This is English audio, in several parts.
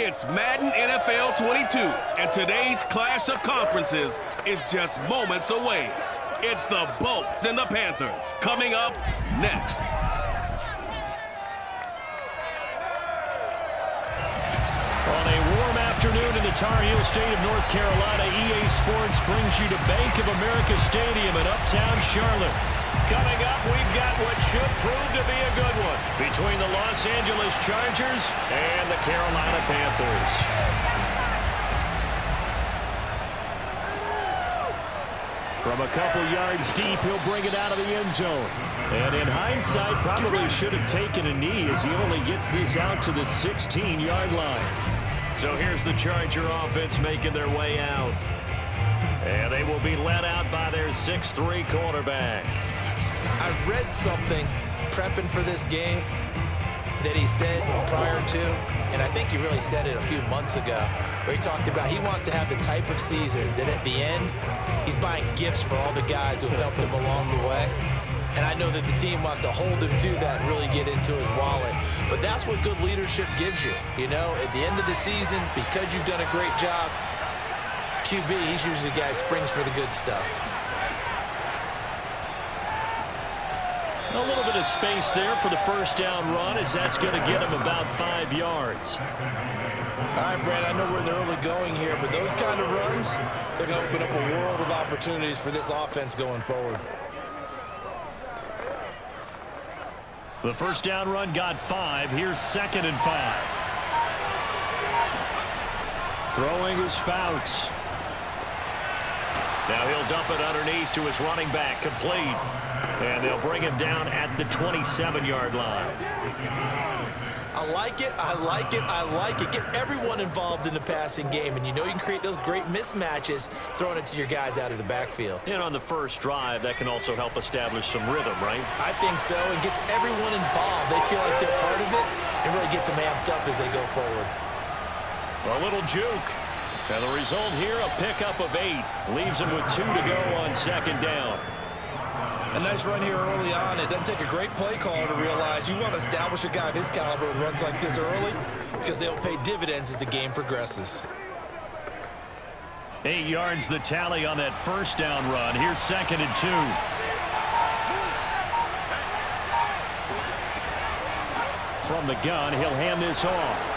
It's Madden NFL 22, and today's clash of conferences is just moments away. It's the Bolts and the Panthers coming up next. On a warm afternoon in the Tar Heel state of North Carolina, EA Sports brings you to Bank of America Stadium in uptown Charlotte. Coming up, we've got what should prove to be a good one between the Los Angeles Chargers and the Carolina Panthers. From a couple yards deep, he'll bring it out of the end zone. And in hindsight, probably should have taken a knee as he only gets this out to the 16-yard line. So here's the Charger offense making their way out. And they will be led out by their 6'3" quarterback. I read something prepping for this game that he said prior to, and I think he really said it a few months ago, where he talked about he wants to have the type of season that at the end, he's buying gifts for all the guys who have helped him along the way. And I know that the team wants to hold him to that and really get into his wallet. But that's what good leadership gives you. You know, at the end of the season, because you've done a great job, QB, he's usually the guy who springs for the good stuff. A little bit of space there for the first down run, as that's going to get him about 5 yards. All right, Brad, I know we're in the early going here, but those kind of runs, they're going to open up a world of opportunities for this offense going forward. The first down run got 5. Here's 2nd and 5. Throwing is Fouts. Now he'll dump it underneath to his running back, complete. And they'll bring him down at the 27-yard line. I like it, I like it, I like it. Get everyone involved in the passing game, and you know you can create those great mismatches throwing it to your guys out of the backfield. And on the first drive, that can also help establish some rhythm, right? I think so, and gets everyone involved. They feel like they're part of it, and really gets them amped up as they go forward. A little juke. And the result here, a pickup of 8. Leaves him with 2 to go on 2nd down. A nice run here early on. It doesn't take a great play caller to realize you want to establish a guy of his caliber with runs like this early, because they'll pay dividends as the game progresses. 8 yards the tally on that first down run. Here's 2nd and 2. From the gun, he'll hand this off.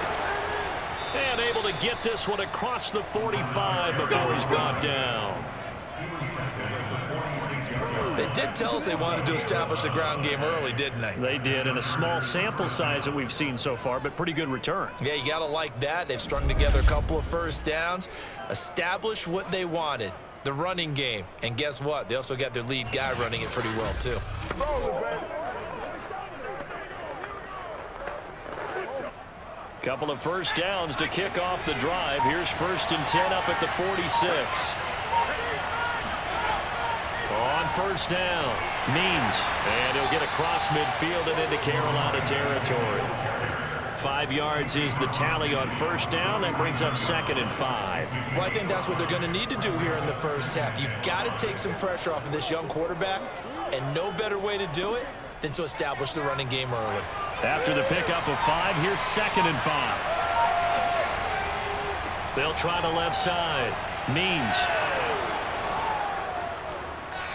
And able to get this one across the 45 before he's brought down. They did tell us they wanted to establish the ground game early, didn't they? They did, in a small sample size that we've seen so far, but pretty good return. Yeah, you got to like that. They've strung together a couple of first downs, established what they wanted, the running game. And guess what? They also got their lead guy running it pretty well, too. Couple of first downs to kick off the drive. Here's 1st and 10 up at the 46. On first down, Means, and he'll get across midfield and into Carolina territory. 5 yards is the tally on first down. That brings up 2nd and 5. Well, I think that's what they're going to need to do here in the first half. You've got to take some pressure off of this young quarterback, and no better way to do it than to establish the running game early. After the pickup of 5, here's 2nd and 5. They'll try the left side. Means.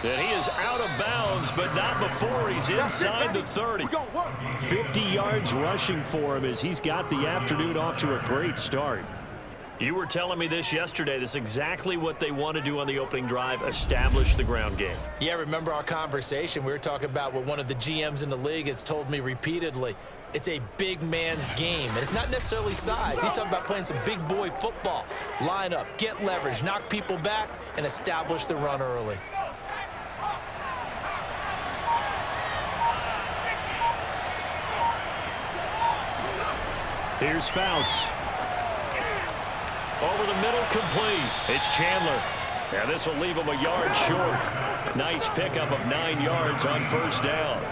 And he is out of bounds, but not before he's inside the 30. 50 yards rushing for him as he's got the afternoon off to a great start. You were telling me this yesterday. This is exactly what they want to do on the opening drive, establish the ground game. Yeah, remember our conversation? We were talking about what one of the GMs in the league has told me repeatedly. It's a big man's game, and it's not necessarily size. He's talking about playing some big boy football. Line up, get leverage, knock people back, and establish the run early. Here's Fouts. Over the middle, complete. It's Chandler. And this will leave him a yard short. Nice pickup of 9 yards on first down.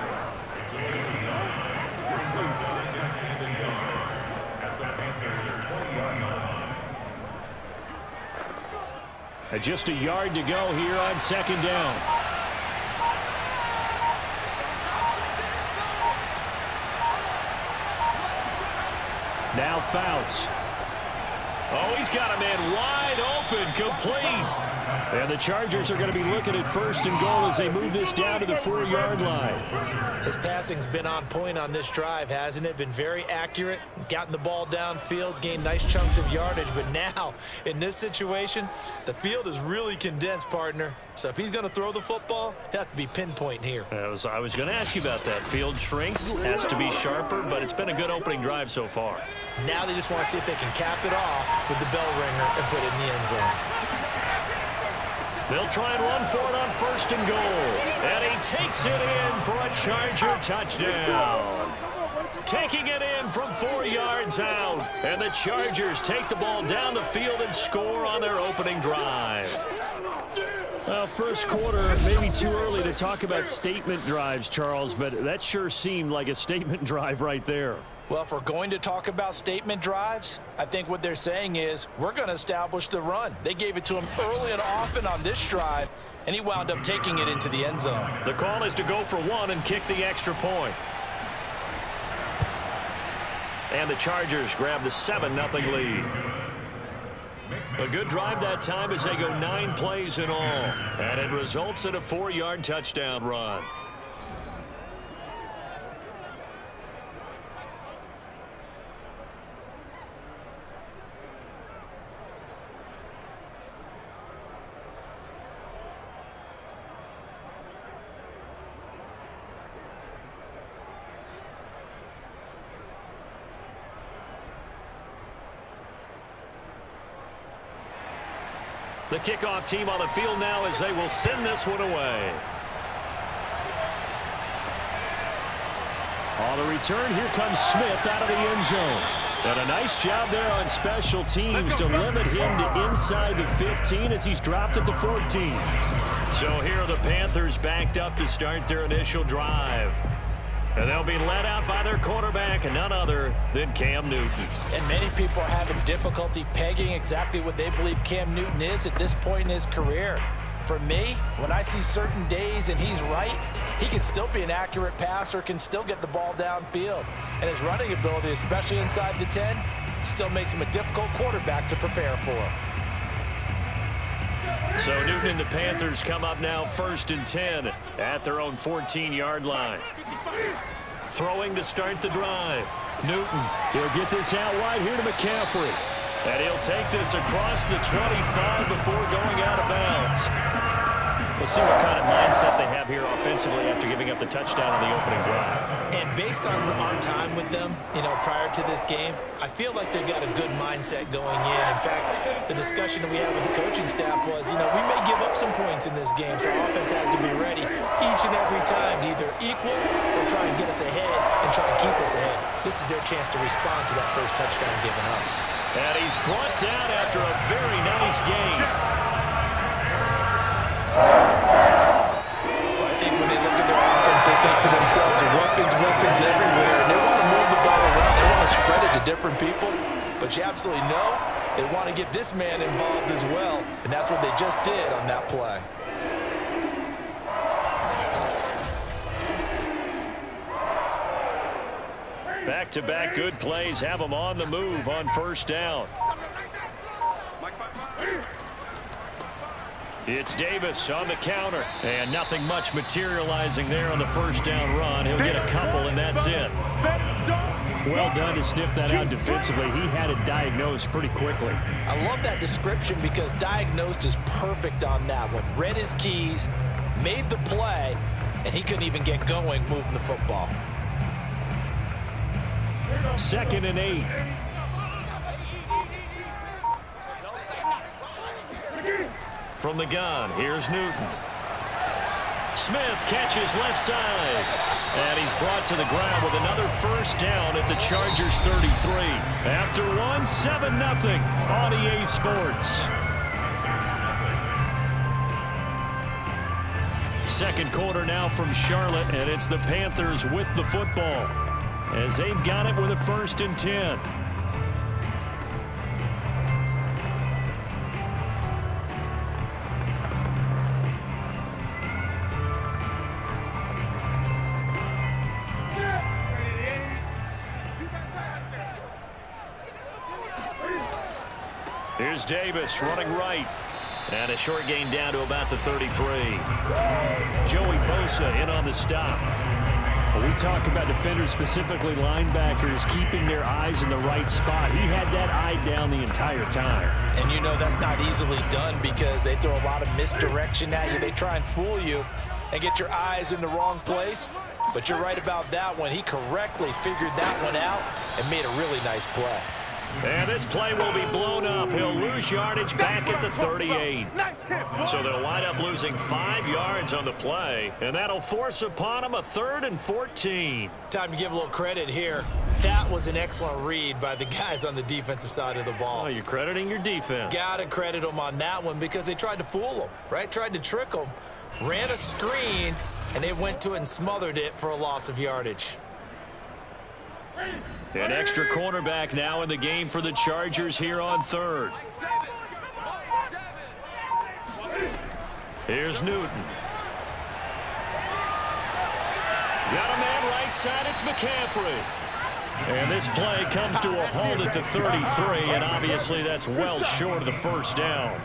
And just a yard to go here on 2nd down. Now Fouts. Oh, he's got a man wide open, complete. And the Chargers are going to be looking at 1st and goal as they move this down to the 4-yard line. His passing's been on point on this drive, hasn't it? Been very accurate, gotten the ball downfield, gained nice chunks of yardage. But now, in this situation, the field is really condensed, partner. So if he's going to throw the football, it has to be pinpoint here. I was going to ask you about that. Field shrinks, has to be sharper, but it's been a good opening drive so far. Now they just want to see if they can cap it off with the bell ringer and put it in the end zone. They'll try and run for it on 1st and goal. And he takes it in for a Charger touchdown. Taking it in from 4 yards out. And the Chargers take the ball down the field and score on their opening drive. Well, first quarter, maybe too early to talk about statement drives, Charles, but that sure seemed like a statement drive right there. Well, if we're going to talk about statement drives, I think what they're saying is we're going to establish the run. They gave it to him early and often on this drive, and he wound up taking it into the end zone. The call is to go for 1 and kick the extra point. And the Chargers grab the 7-0 lead. A good drive that time as they go 9 plays in all. And it results in a 4-yard touchdown run. The kickoff team on the field now as they will send this one away. On the return, here comes Smith out of the end zone. And a nice job there on special teams to limit him to inside the 15 as he's dropped at the 14. So here are the Panthers backed up to start their initial drive. And they'll be led out by their quarterback, and none other than Cam Newton. And many people are having difficulty pegging exactly what they believe Cam Newton is at this point in his career. For me, when I see certain days and he's right, he can still be an accurate passer, can still get the ball downfield. And his running ability, especially inside the 10, still makes him a difficult quarterback to prepare for. So Newton and the Panthers come up now 1st and 10 at their own 14-yard line. Throwing to start the drive. Newton, he'll get this out wide here to McCaffrey. And he'll take this across the 25 before going out of bounds. We'll see what kind of mindset they have here offensively after giving up the touchdown on the opening drive. And based on our time with them, prior to this game, I feel like they've got a good mindset going in. In fact, the discussion that we had with the coaching staff was, we may give up some points in this game, so our offense has to be ready each and every time to either equal or try and get us ahead and try and keep us ahead. This is their chance to respond to that first touchdown given up. And he's brought down after a very nice game. I think when they look at their offense, they think to themselves, weapons everywhere, and they want to move the ball around. They want to spread it to different people, but you absolutely know they want to get this man involved as well, and that's what they just did on that play. Back-to-back good plays have them on the move on 1st down. It's Davis on the counter. And nothing much materializing there on the 1st down run. He'll get a couple, and that's it. Well done to sniff that out defensively. He had it diagnosed pretty quickly. I love that description because diagnosed is perfect on that one. Read his keys, made the play, and he couldn't even get going moving the football. 2nd and 8. From the gun, here's Newton. Smith catches left side. And he's brought to the ground with another 1st down at the Chargers 33. After one, 7-0 on EA Sports. Second quarter now from Charlotte, and it's the Panthers with the football as they've got it with a 1st and 10. Here's Davis running right. And a short gain down to about the 33. Joey Bosa in on the stop. Well, we talk about defenders, specifically linebackers, keeping their eyes in the right spot. He had that eye down the entire time. And you know that's not easily done because they throw a lot of misdirection at you. They try and fool you and get your eyes in the wrong place. But you're right about that one. He correctly figured that one out and made a really nice play. And this play will be blown up. He'll lose yardage back at the 38. So they'll wind up losing 5 yards on the play, and that'll force upon him a 3rd and 14. Time to give a little credit here. That was an excellent read by the guys on the defensive side of the ball. Oh, you're crediting your defense. Gotta credit them on that one because they tried to fool him, right? Tried to trick him. Ran a screen, and they went to it and smothered it for a loss of yardage. An extra cornerback now in the game for the Chargers here on 3rd. Here's Newton. Got a man right side. It's McCaffrey. And this play comes to a halt at the 33, and obviously that's well short of the first down.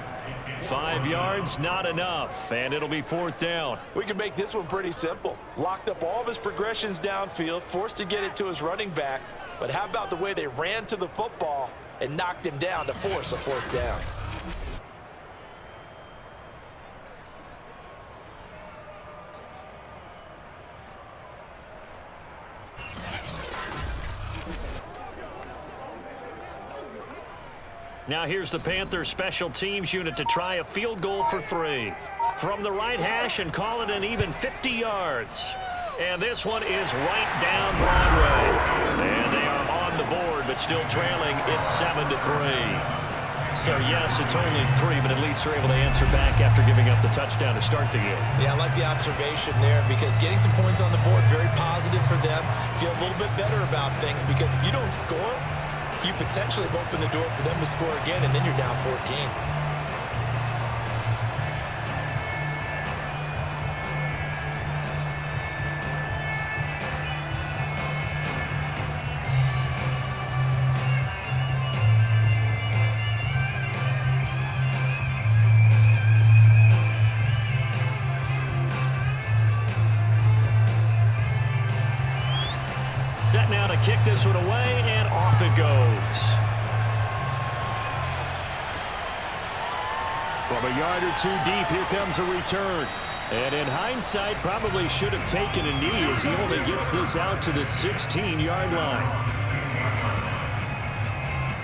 5 yards, not enough, and it'll be 4th down. We can make this one pretty simple. Locked up all of his progressions downfield, forced to get it to his running back. But how about the way they ran to the football and knocked him down to force a 4th down? Now here's the Panthers special teams unit to try a field goal for 3. From the right hash and call it an even 50 yards. And this one is right down Broadway. And they are on the board, but still trailing. It's 7-3. So, yes, it's only 3, but at least they're able to answer back after giving up the touchdown to start the game. Yeah, I like the observation there because getting some points on the board, very positive for them. Feel a little bit better about things because if you don't score, you potentially have opened the door for them to score again, and then you're down 14. Set now to kick this one away, and off it goes. From a yard or 2 deep, here comes a return. And in hindsight, probably should have taken a knee as he only gets this out to the 16-yard line.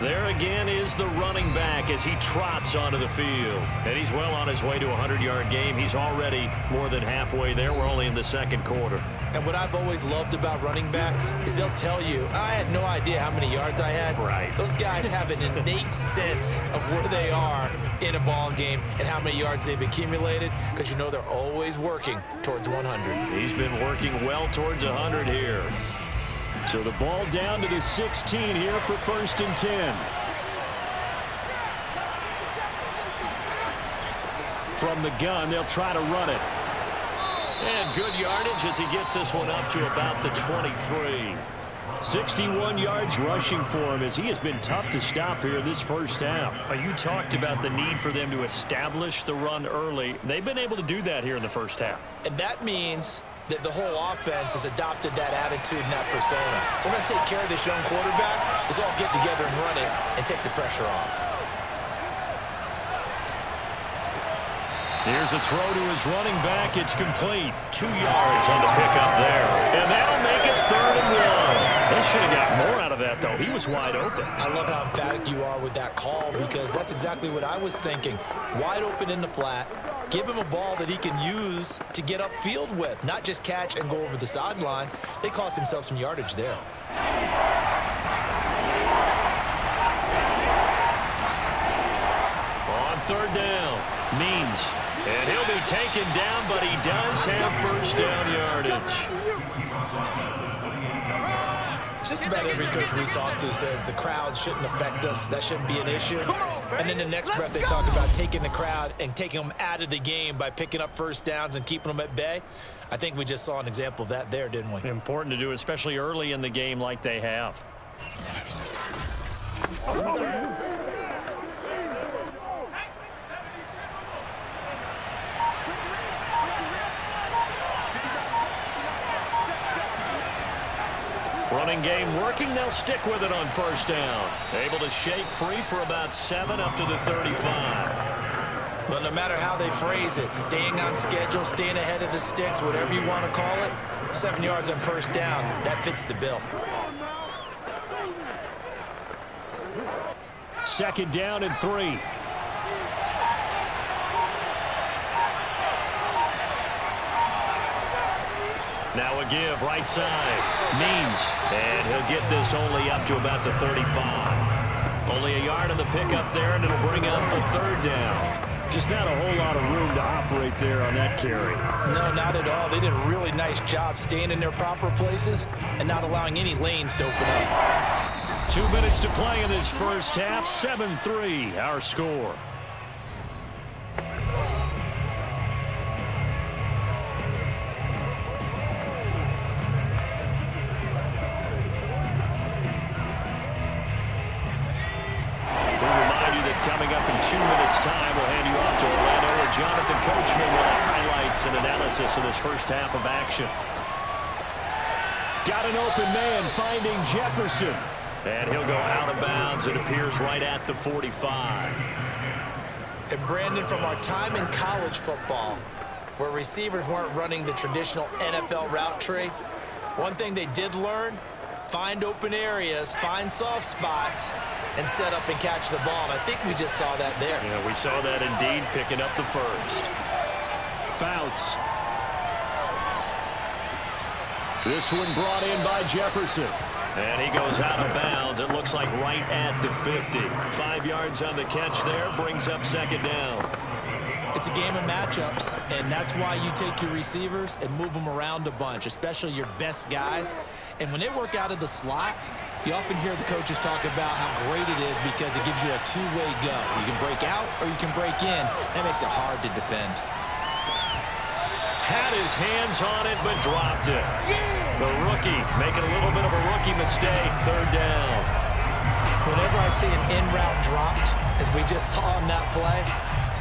There again is the running back as he trots onto the field. And he's well on his way to a 100-yard game. He's already more than halfway there. We're only in the 2nd quarter. And what I've always loved about running backs is they'll tell you, I had no idea how many yards I had. Right. Those guys have an innate sense of where they are in a ball game and how many yards they've accumulated because you know they're always working towards 100. He's been working well towards 100 here. So the ball down to the 16 here for 1st and 10. From the gun, they'll try to run it. And good yardage as he gets this one up to about the 23. 61 yards rushing for him as he has been tough to stop here in this first half. You talked about the need for them to establish the run early. They've been able to do that here in the first half. And that means that the whole offense has adopted that attitude and that persona. We're going to take care of this young quarterback. Let's all get together and run it and take the pressure off. Here's a throw to his running back. It's complete. 2 yards on the pickup there. And that'll make it 3rd and 1. They should have got more out of that, though. He was wide open. I love how emphatic you are with that call because that's exactly what I was thinking. Wide open in the flat. Give him a ball that he can use to get upfield with, not just catch and go over the sideline. They cost themselves some yardage there. On 3rd down, Means. And he'll be taken down, but he does have 1st down yardage. Just about every coach we talk to says the crowd shouldn't affect us. That shouldn't be an issue. And then the next breath they talk about taking the crowd and taking them out of the game by picking up 1st downs and keeping them at bay. I think we just saw an example of that there, didn't we? Important to do, especially early in the game like they have. Running game working. They'll stick with it on first down. Able to shake free for about 7 up to the 35. Well, no matter how they phrase it, staying on schedule, staying ahead of the sticks, whatever you want to call it, 7 yards on first down, that fits the bill. Second down and 3. Now a give right side. Means. And he'll get this only up to about the 35. Only a yard on the pickup there, and it'll bring up a third down. Just not a whole lot of room to operate there on that carry. No, not at all. They did a really nice job staying in their proper places and not allowing any lanes to open up. 2 minutes to play in this first half. 7-3, our score. Coming up in 2 minutes' time, we'll hand you off to Orlando, where Jonathan Coachman will have highlights and analysis of this first half of action. Got an open man finding Jefferson. And he'll go out of bounds. It appears right at the 45. And Brandon, from our time in college football, where receivers weren't running the traditional NFL route tree, one thing they did learn, find open areas, find soft spots, and set up and catch the ball. And I think we just saw that there. Yeah, we saw that indeed, picking up the first. Fouts. This one brought in by Jefferson. And he goes out of bounds. It looks like right at the 50. 5 yards on the catch there, brings up second down. It's a game of matchups, and that's why you take your receivers and move them around a bunch, especially your best guys. And when they work out of the slot, you often hear the coaches talk about how great it is because it gives you a two-way go. You can break out or you can break in. That makes it hard to defend. Had his hands on it, but dropped it. The rookie making a little bit of a rookie mistake. Third down. Whenever I see an in-route dropped, as we just saw on that play,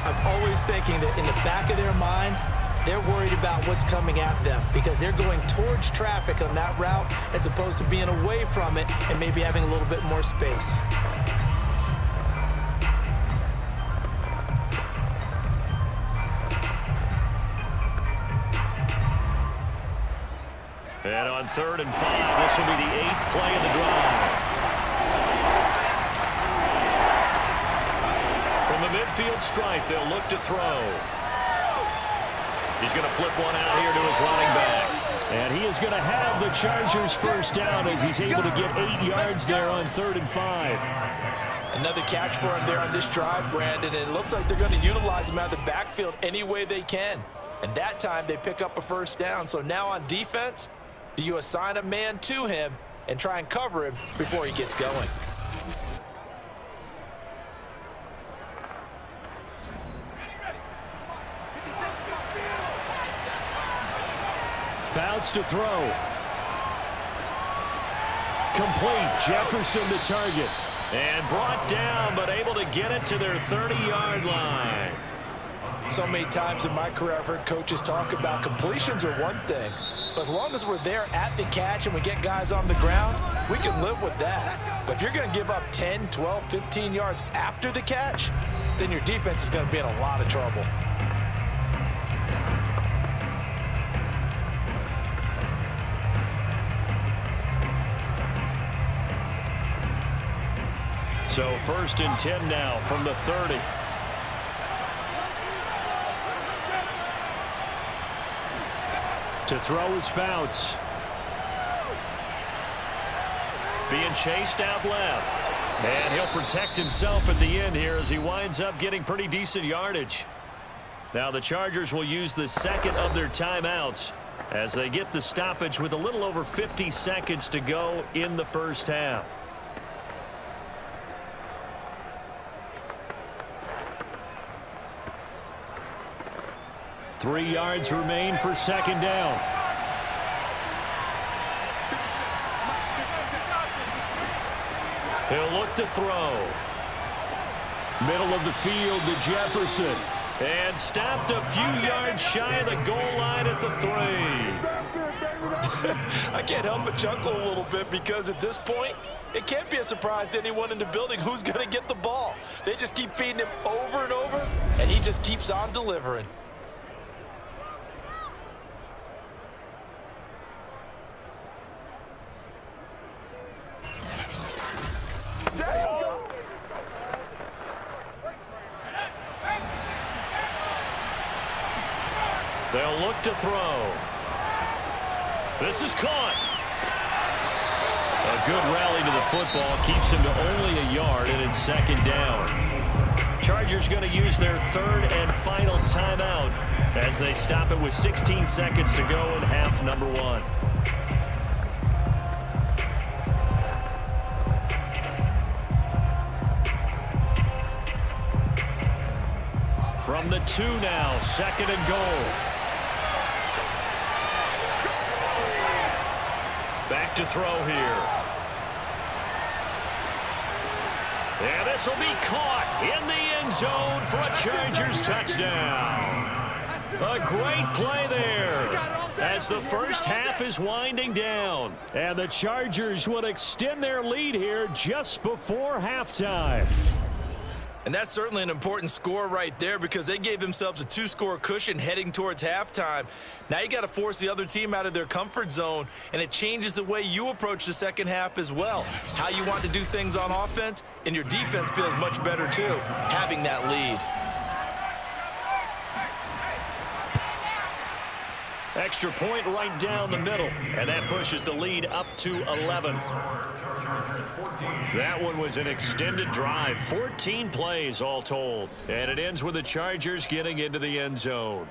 I'm always thinking that in the back of their mind, they're worried about what's coming at them because they're going towards traffic on that route as opposed to being away from it and maybe having a little bit more space. And on 3rd and 5, this will be the 8th play of the drive. From the midfield stripe, they'll look to throw. He's going to flip one out here to his running back. And he is going to have the Chargers first down as he's able to get 8 yards there on 3rd and 5. Another catch for him there on this drive, Brandon. And it looks like they're going to utilize him out of the backfield any way they can. And that time they pick up a first down. So now on defense, do you assign a man to him and try and cover him before he gets going? Fouts to throw. Complete. Jefferson the target. And brought down, but able to get it to their 30-yard line. So many times in my career, I've heard coaches talk about completions are one thing. But as long as we're there at the catch and we get guys on the ground, we can live with that. But if you're going to give up 10, 12, 15 yards after the catch, then your defense is going to be in a lot of trouble. So 1st and 10 now from the 30. To throw is Fouts. Being chased out left. And he'll protect himself at the end here as he winds up getting pretty decent yardage. Now the Chargers will use the second of their timeouts as they get the stoppage with a little over 50 seconds to go in the first half. Three yards remain for second down. He'll look to throw. Middle of the field to Jefferson. And stopped a few yards shy of the goal line at the 3. I can't help but chuckle a little bit because at this point, it can't be a surprise to anyone in the building who's going to get the ball. They just keep feeding him over and over, and he just keeps on delivering. They'll look to throw. This is caught. A good rally to the football keeps him to only a yard, and it's second down. Chargers going to use their third and final timeout as they stop it with 16 seconds to go in half number one. From the 2 now, second and goal. Back to throw here. And this will be caught in the end zone for a Chargers touchdown. A great play there as the first half is winding down. And the Chargers will extend their lead here just before halftime. And that's certainly an important score right there because they gave themselves a 2-score cushion heading towards halftime. Now you got to force the other team out of their comfort zone, and it changes the way you approach the second half as well. How you want to do things on offense, and your defense feels much better too, having that lead. Extra point right down the middle, and that pushes the lead up to 11. That one was an extended drive, 14 plays all told, and it ends with the Chargers getting into the end zone.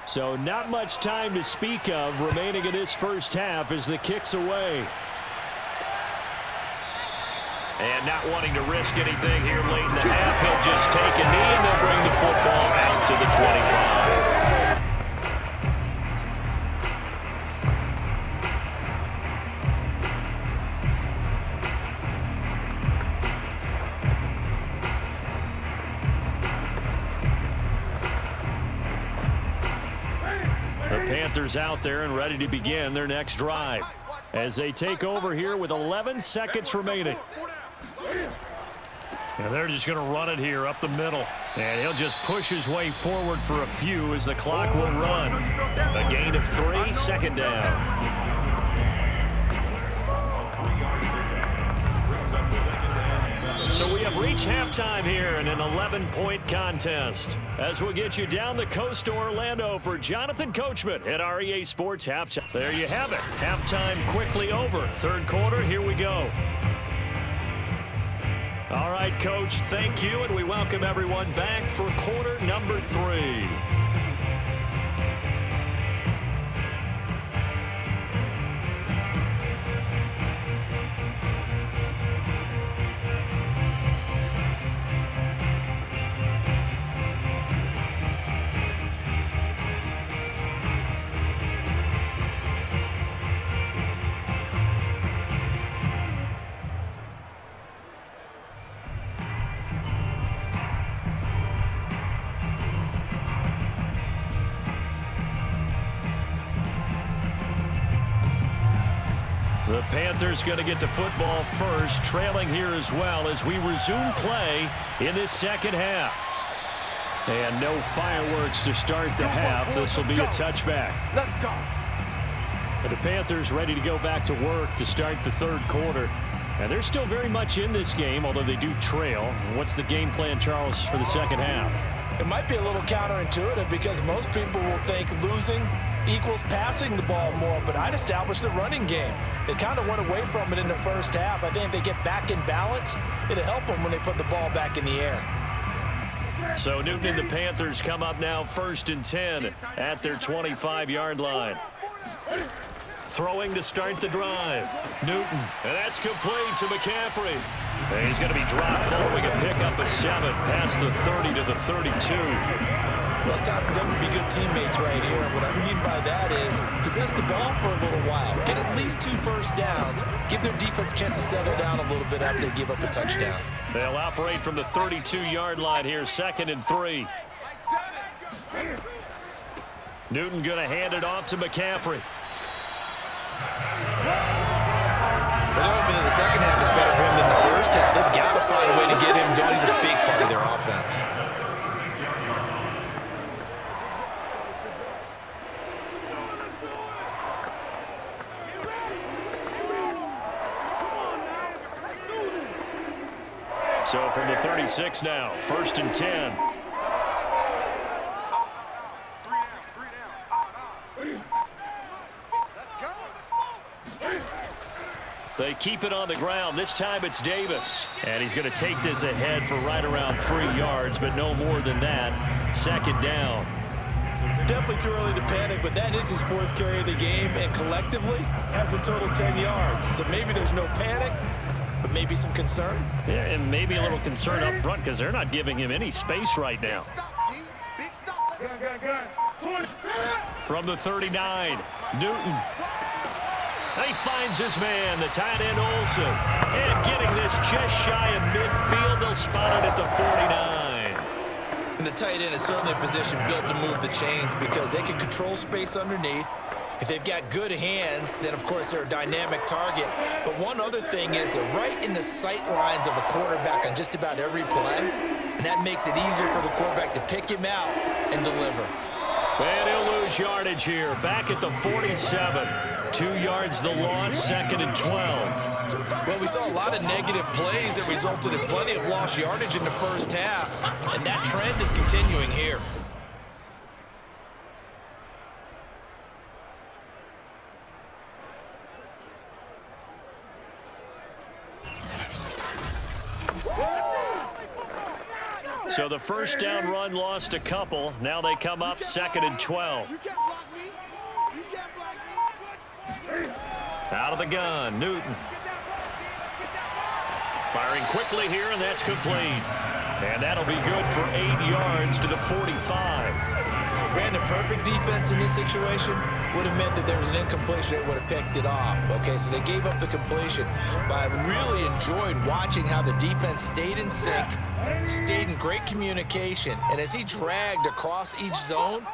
So not much time to speak of remaining in this first half as the kick's away. And not wanting to risk anything here late in the half, he'll just take a knee and they'll bring the football out to the 25. Panthers out there and ready to begin their next drive as they take over here with 11 seconds remaining. And they're just going to run it here up the middle. And he'll just push his way forward for a few as the clock will run. A gain of 3, second down. So we have reached halftime here in an 11-point contest. As we'll get you down the coast to Orlando for Jonathan Coachman at REA Sports Halftime. There you have it. Halftime quickly over. Third quarter, here we go. All right, Coach, thank you, and we welcome everyone back for quarter number 3. The Panthers going to get the football first, trailing here as well as we resume play in this second half. And no fireworks to start the half. This will be a touchback. Let's go. And the Panthers ready to go back to work to start the third quarter. And they're still very much in this game, although they do trail. What's the game plan, Charles, for the second half? It might be a little counterintuitive because most people will think losing equals passing the ball more, but I'd establish the running game. They kind of went away from it in the first half. I think if they get back in balance, it'll help them when they put the ball back in the air. So Newton and the Panthers come up now 1st and 10 at their 25-yard line. Throwing to start the drive. Newton, and that's complete to McCaffrey. And he's going to be dropped following a pickup of 7 past the 30 to the 32. Well, it's time for them to be good teammates right here. And what I mean by that is possess the ball for a little while. Get at least 2 first downs. Give their defense a chance to settle down a little bit after they give up a touchdown. They'll operate from the 32-yard line here, 2nd and 3. Newton going to hand it off to McCaffrey. Well, they're hoping that the second half is better for him than the first half. They've got to find a way to get him going. He's a big part of their offense. So from the 36 now, 1st and 10. They keep it on the ground. This time it's Davis. And he's going to take this ahead for right around 3 yards, but no more than that. 2nd down. Definitely too early to panic, but that is his 4th carry of the game, and collectively has a total 10 yards. So maybe there's no panic, but maybe some concern. Yeah, and maybe a little concern up front because they're not giving him any space right now. From the 39, Newton. He finds his man, the tight end Olsen. And getting this just shy of midfield, they'll spot it at the 49. And the tight end is certainly a position built to move the chains because they can control space underneath. If they've got good hands, then of course they're a dynamic target. But one other thing is they're right in the sight lines of a quarterback on just about every play. And that makes it easier for the quarterback to pick him out and deliver. And he'll lose yardage here, back at the 47. 2 yards the loss, 2nd and 12. Well, we saw a lot of negative plays that resulted in plenty of lost yardage in the first half. And that trend is continuing here. So the first down run lost a couple. Now they come up 2nd and 12. Out of the gun, Newton. Firing quickly here, and that's complete. And that'll be good for 8 yards to the 45. Brandon, perfect defense in this situation would have meant that there was an incompletion that would have picked it off. Okay, so they gave up the completion. But I really enjoyed watching how the defense stayed in sync, stayed in great communication. And as he dragged across each zone,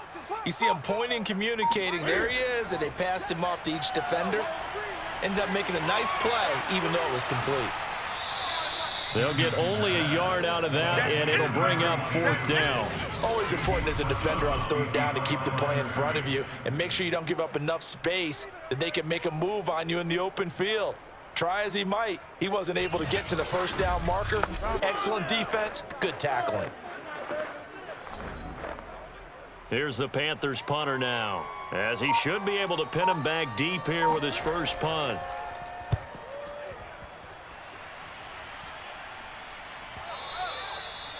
you see him pointing, communicating. There he is, and they passed him off to each defender. Ended up making a nice play, even though it was complete. They'll get only a yard out of that, and it'll bring up 4th down. Always important as a defender on 3rd down to keep the play in front of you and make sure you don't give up enough space that they can make a move on you in the open field. Try as he might, he wasn't able to get to the first down marker. Excellent defense, good tackling. Here's the Panthers punter now, as he should be able to pin him back deep here with his first punt.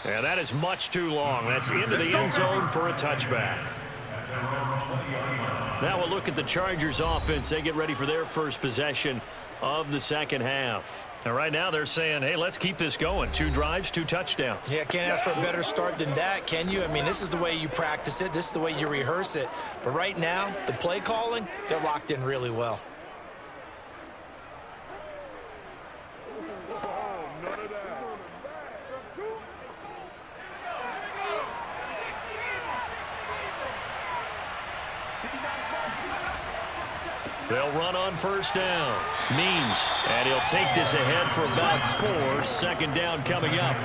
And that is much too long. That's into the end zone for a touchback. Now we'll look at the Chargers offense. They get ready for their first possession of the second half. And right now they're saying, hey, let's keep this going. 2 drives, 2 touchdowns. Yeah, can't ask for a better start than that, can you? I mean, this is the way you practice it. This is the way you rehearse it. But right now, the play calling, they're locked in really well. They'll run on first down. Means, and he'll take this ahead for about 4. 2nd down coming up.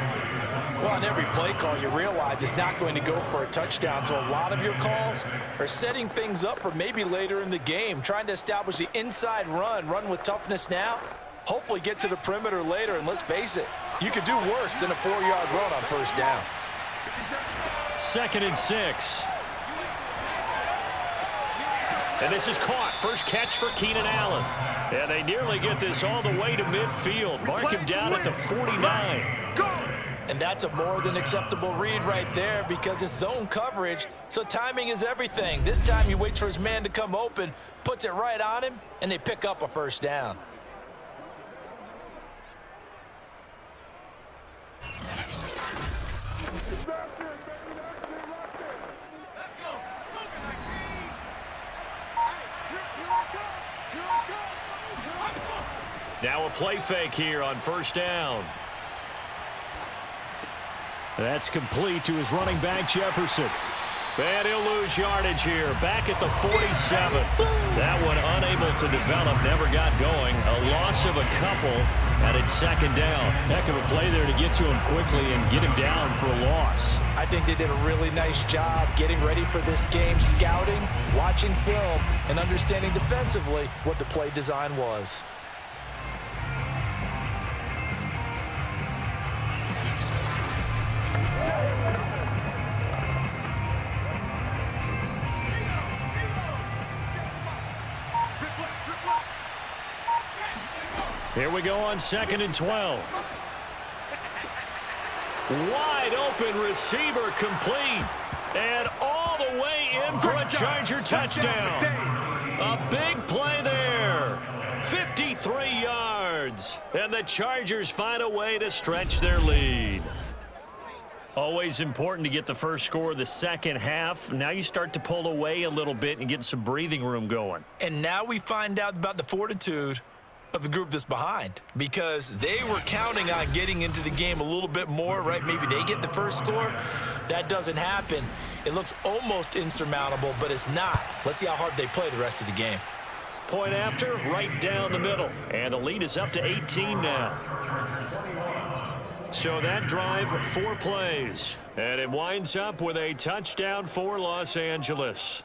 Well, on every play call, you realize it's not going to go for a touchdown. So a lot of your calls are setting things up for maybe later in the game, trying to establish the inside run with toughness now, hopefully get to the perimeter later. And let's face it, you could do worse than a 4-yard run on first down. 2nd and 6. And this is caught. First catch for Keenan Allen. And they nearly get this all the way to midfield. Mark him down at the 49. And that's a more than acceptable read right there because it's zone coverage, so timing is everything. This time he waits for his man to come open, puts it right on him, and they pick up a first down. Now a play fake here on first down. That's complete to his running back, Jefferson. And he'll lose yardage here, back at the 47. That one unable to develop, never got going. A loss of a couple, and it's second down. Heck of a play there to get to him quickly and get him down for a loss. I think they did a really nice job getting ready for this game, scouting, watching film, and understanding defensively what the play design was. Here we go on 2nd and 12. Wide open receiver complete. And all the way in for a Charger touchdown. A big play there. 53 yards. And the Chargers find a way to stretch their lead. Always important to get the first score of the second half. Now you start to pull away a little bit and get some breathing room going. And now we find out about the fortitude of the group that's behind, because they were counting on getting into the game a little bit more, right? Maybe they get the first score. That doesn't happen. It looks almost insurmountable, but it's not. Let's see how hard they play the rest of the game. Point after, right down the middle. And the lead is up to 18 now. So that drive, 4 plays. And it winds up with a touchdown for Los Angeles.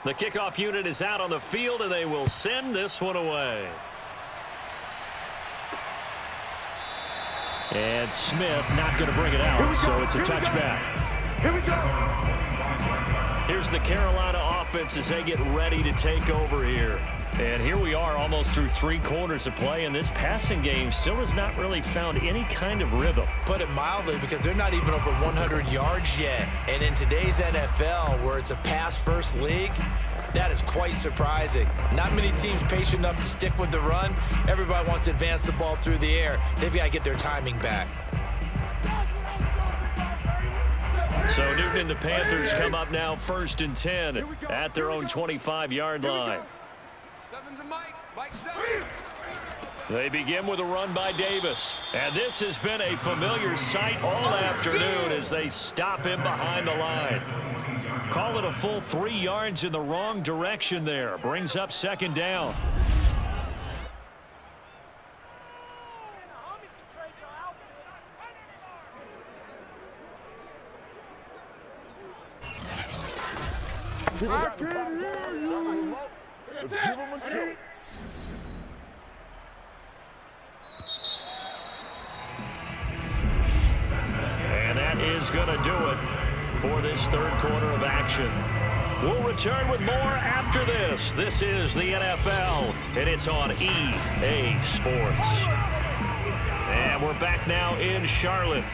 The kickoff unit is out on the field, and they will send this one away. And Smith not going to bring it out, so it's a touchback. Here we go. Here's the Carolina offense as they get ready to take over here. And here we are almost through 3 quarters of play, and this passing game still has not really found any kind of rhythm. Put it mildly, because they're not even over 100 yards yet. And in today's NFL, where it's a pass-first league, that is quite surprising. Not many teams patient enough to stick with the run. Everybody wants to advance the ball through the air. They've got to get their timing back. So Newton and the Panthers come up now 1st and 10 at their own 25-yard line. They begin with a run by Davis. And this has been a familiar sight all afternoon as they stop him behind the line. Call it a full 3 yards in the wrong direction there. Brings up 2nd down. I can't hear you. Let's give him a shot. And that is going to do it for this 3rd quarter of action. We'll return with more after this. This is the NFL, and it's on EA Sports. And we're back now in Charlotte.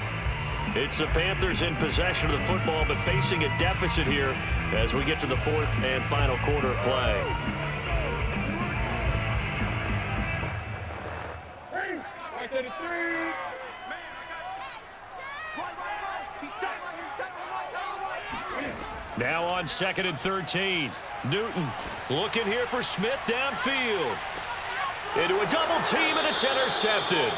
It's the Panthers in possession of the football, but facing a deficit here as we get to the 4th and final quarter of play. Right there to 3. Now on 2nd and 13. Newton looking here for Smith downfield. Into a double team, and it's intercepted.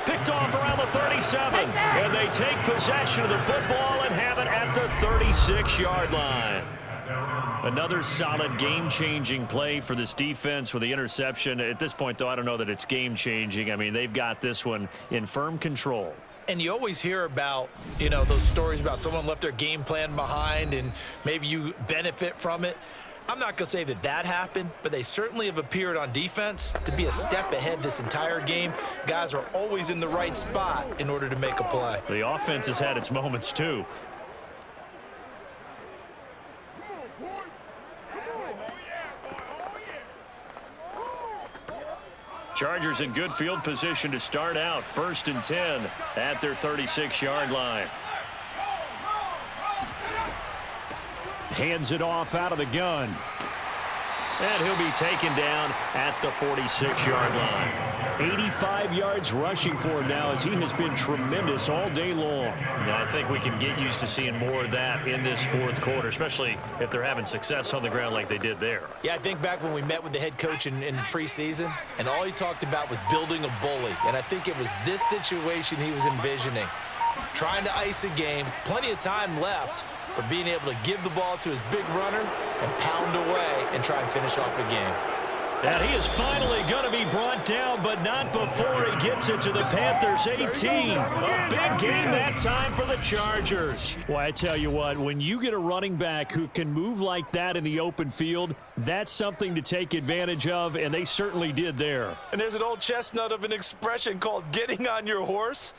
Picked off around the 37. And they take possession of the football and have it at the 36-yard line. Another solid game-changing play for this defense with the interception. At this point, though, I don't know that it's game-changing. I mean, they've got this one in firm control. And you always hear about, those stories about someone left their game plan behind and maybe you benefit from it. I'm not going to say that that happened, but they certainly have appeared on defense to be a step ahead this entire game. Guys are always in the right spot in order to make a play. The offense has had its moments, too. Chargers in good field position to start out. 1st and 10 at their 36-yard line. Hands it off out of the gun. And he'll be taken down at the 46-yard line. 85 yards rushing for him now as he has been tremendous all day long. Now, I think we can get used to seeing more of that in this 4th quarter, especially if they're having success on the ground like they did there. Yeah, I think back when we met with the head coach in preseason, and all he talked about was building a bully. And I think it was this situation he was envisioning. Trying to ice a game, plenty of time left, but being able to give the ball to his big runner and pound away and try and finish off a game. And he is finally going to be brought down, but not before he gets it to the Panthers 18. A big game that time for the Chargers. Well, I tell you what, when you get a running back who can move like that in the open field, that's something to take advantage of, and they certainly did there. And there's an old chestnut of an expression called getting on your horse.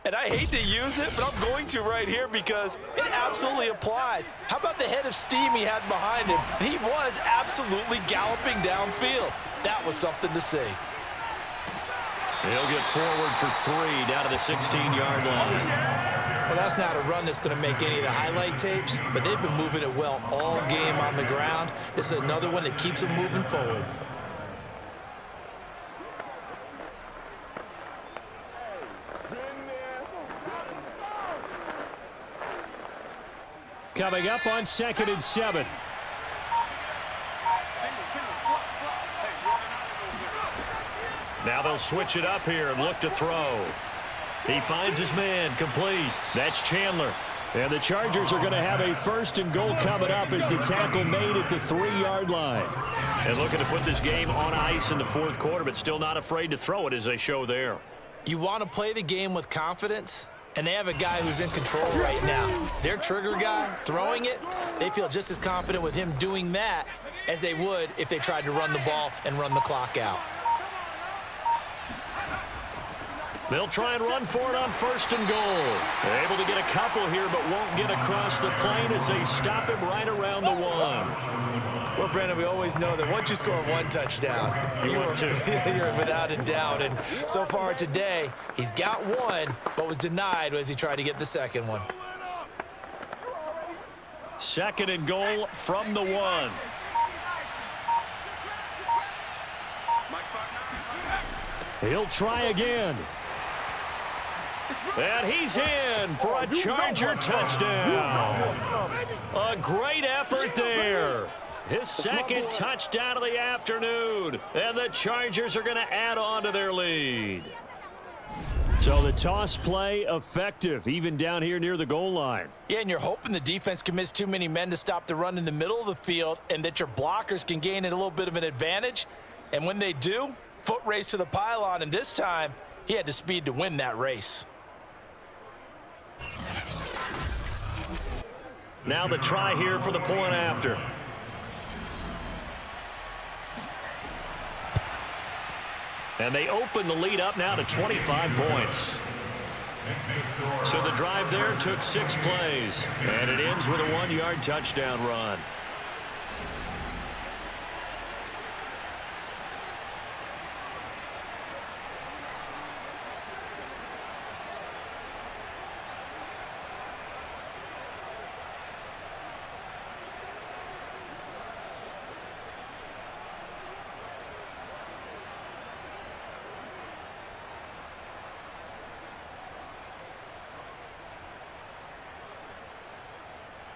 And I hate to use it, but I'm going to right here because it absolutely applies. How about the head of steam he had behind him? He was absolutely galloping downfield. That was something to see. He'll get forward for 3 down to the 16-yard line. Well, that's not a run that's going to make any of the highlight tapes, but they've been moving it well all game on the ground. This is another one that keeps them moving forward. Coming up on 2nd and 7. Now they'll switch it up here and look to throw. He finds his man, complete. That's Chandler. And the Chargers are going to have a 1st and goal coming up as the tackle made at the 3-yard line. And looking to put this game on ice in the 4th quarter, but still not afraid to throw it as they show there. You want to play the game with confidence? And they have a guy who's in control right now. Their trigger guy throwing it, they feel just as confident with him doing that as they would if they tried to run the ball and run the clock out. They'll try and run for it on 1st and goal. They're able to get a couple here, but won't get across the plane as they stop him right around the 1. Well, Brandon, we always know that once you score 1 touchdown, you're without a doubt. And so far today, he's got 1, but was denied as he tried to get the 2nd one. 2nd and goal from the 1. He'll try again. And he's in for a Charger touchdown. A great effort there. His 2nd touchdown of the afternoon. And the Chargers are going to add on to their lead. So the toss play effective, even down here near the goal line. Yeah, and you're hoping the defense commits too many men to stop the run in the middle of the field and that your blockers can gain a little bit of an advantage. And when they do, foot race to the pylon, and this time he had the speed to win that race. Now the try here for the point after. And they open the lead up now to 25 points. So the drive there took 6 plays. And it ends with a 1-yard touchdown run.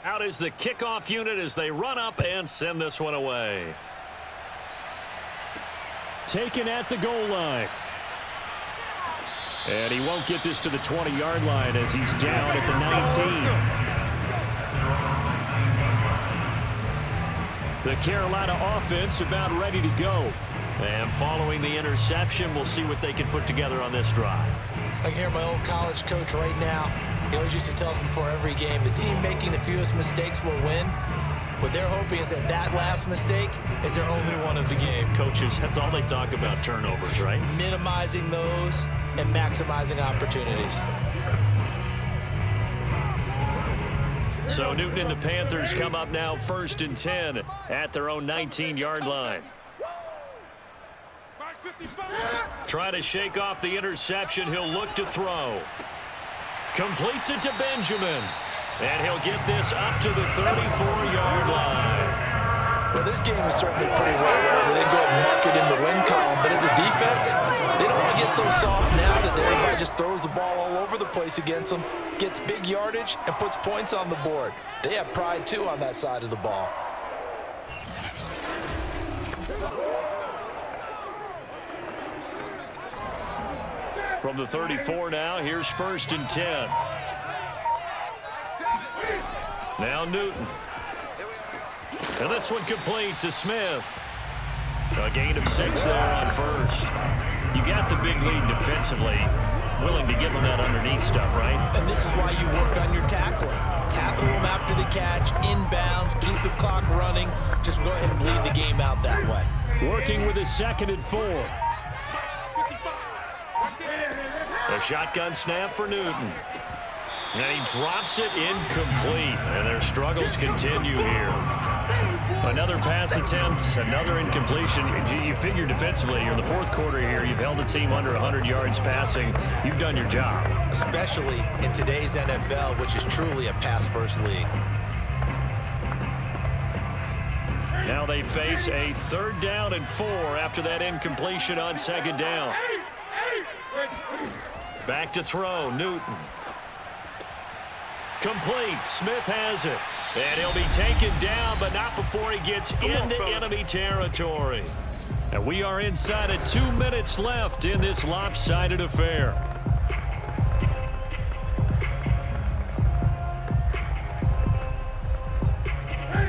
Out is the kickoff unit as they run up and send this one away. Taken at the goal line. And he won't get this to the 20-yard line as he's down at the 19. The Carolina offense about ready to go. And following the interception, we'll see what they can put together on this drive. I can hear my old college coach right now. He always used to tell us before every game, the team making the fewest mistakes will win. What they're hoping is that that last mistake is their only one of the game. Coaches, that's all they talk about, turnovers, right? Minimizing those and maximizing opportunities. So Newton and the Panthers come up now 1st and 10 at their own 19-yard line. Try to shake off the interception. He'll look to throw. Completes it to Benjamin. And he'll get this up to the 34-yard line. Well, this game is certainly pretty well. They didn't go and mark it in the win column. But as a defense, they don't want to get so soft now that everybody just throws the ball all over the place against them, gets big yardage, and puts points on the board. They have pride, too, on that side of the ball. From the 34 now, here's 1st and 10. Now Newton. And this one complete to Smith. A gain of 6 there on 1st. You got the big lead defensively. Willing to give them that underneath stuff, right? And this is why you work on your tackling. Tackle them after the catch, inbounds, keep the clock running. Just go ahead and bleed the game out that way. Working with his 2nd and 4. A shotgun snap for Newton. And he drops it incomplete. And their struggles continue here. Another pass attempt, another incompletion. You figure defensively, you're in the 4th quarter here. You've held a team under 100 yards passing. You've done your job. Especially in today's NFL, which is truly a pass-first league. Now they face a 3rd down and 4 after that incompletion on 2nd down. Back to throw, Newton. Complete, Smith has it. And he'll be taken down, but not before he gets into enemy territory. And we are inside of 2 minutes left in this lopsided affair.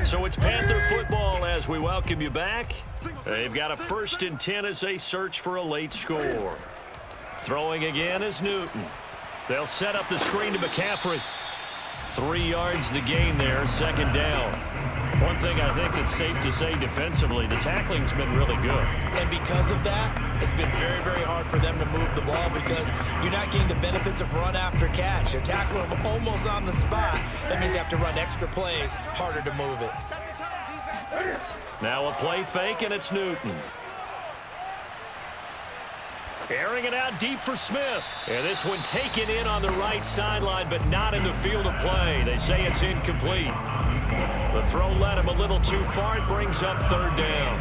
So it's Panther football as we welcome you back. They've got a 1st and 10 as they search for a late score. Throwing again is Newton. They'll set up the screen to McCaffrey. 3 yards the gain there, 2nd down. One thing I think that's safe to say defensively, the tackling's been really good. And because of that, it's been very, very hard for them to move the ball because you're not getting the benefits of run after catch. You're tackling them almost on the spot. That means you have to run extra plays, harder to move it. Now a play fake, and it's Newton. Airing it out deep for Smith. And this one taken in on the right sideline, but not in the field of play. They say it's incomplete. The throw led him a little too far. It brings up 3rd down.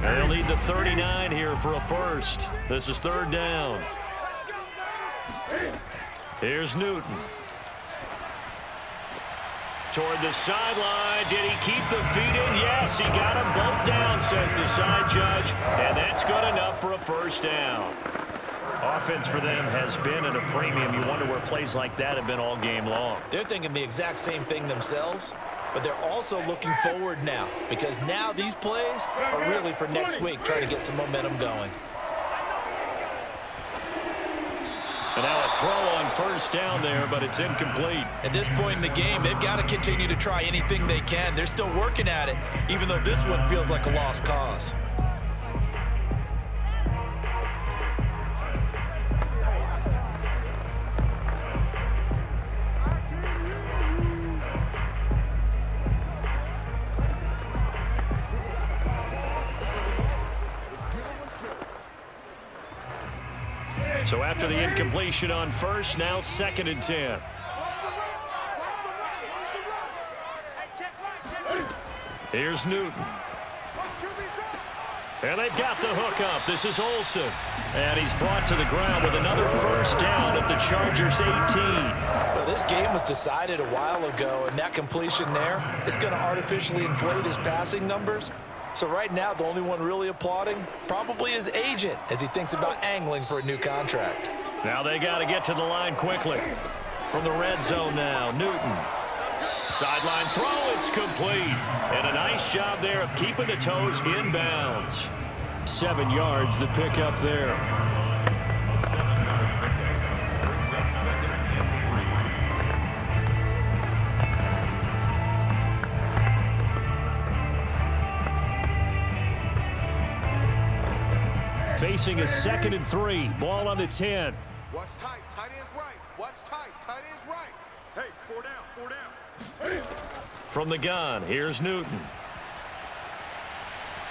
They'll need the 39 here for a 1st. This is 3rd down. Here's Newton. Toward the sideline. Did he keep the feet in? Yes, he got them both down, says the side judge. And that's good enough for a 1st down. Offense for them has been at a premium. You wonder where plays like that have been all game long. They're thinking the exact same thing themselves, but they're also looking forward now because now these plays are really for next week, trying to get some momentum going. And now a throw on 1st down there, but it's incomplete. At this point in the game, they've got to continue to try anything they can. They're still working at it, even though this one feels like a lost cause. So after the incompletion on 1st, now 2nd and 10. Here's Newton. And they've got the hook up. This is Olsen. And he's brought to the ground with another 1st down at the Chargers' 18. Well, this game was decided a while ago, and that completion there is going to artificially inflate his passing numbers. So right now, the only one really applauding probably his agent as he thinks about angling for a new contract. Now they got to get to the line quickly. From the red zone now, Newton. Sideline throw, it's complete. And a nice job there of keeping the toes inbounds. 7 yards, the pickup there. facing a 2nd and 3. Ball on the 10. Watch tight. Tight end's right. Watch tight. Tight end's right. Hey, 4 down. 4 down. From the gun, here's Newton.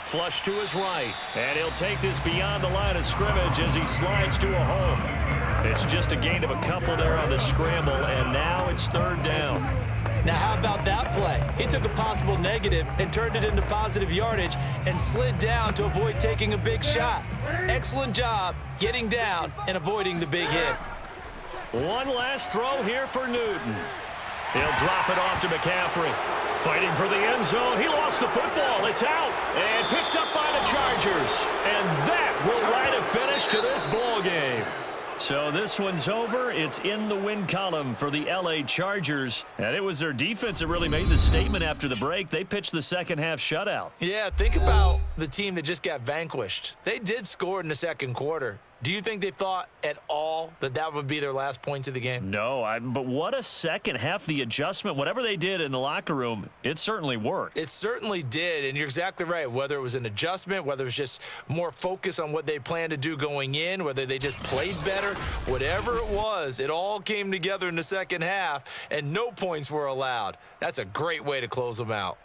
Flush to his right. And he'll take this beyond the line of scrimmage as he slides to a home. It's just a gain of a couple there on the scramble, and now it's 3rd down. Now, how about that play? He took a possible negative and turned it into positive yardage and slid down to avoid taking a big shot. Excellent job getting down and avoiding the big hit. One last throw here for Newton. He'll drop it off to McCaffrey. Fighting for the end zone. He lost the football. It's out. And picked up by the Chargers. And that will write a finish to this ball game. So this one's over. It's in the win column for the LA Chargers. And it was their defense that really made the statement after the break. They pitched the second half shutout. Yeah, think about the team that just got vanquished. They did score in the 2nd quarter. Do you think they thought at all that that would be their last points of the game? No, but what a second half. The adjustment, whatever they did in the locker room, it certainly worked. It certainly did, and you're exactly right. Whether it was an adjustment, whether it was just more focus on what they planned to do going in, whether they just played better, whatever it was, it all came together in the second half, and no points were allowed. That's a great way to close them out.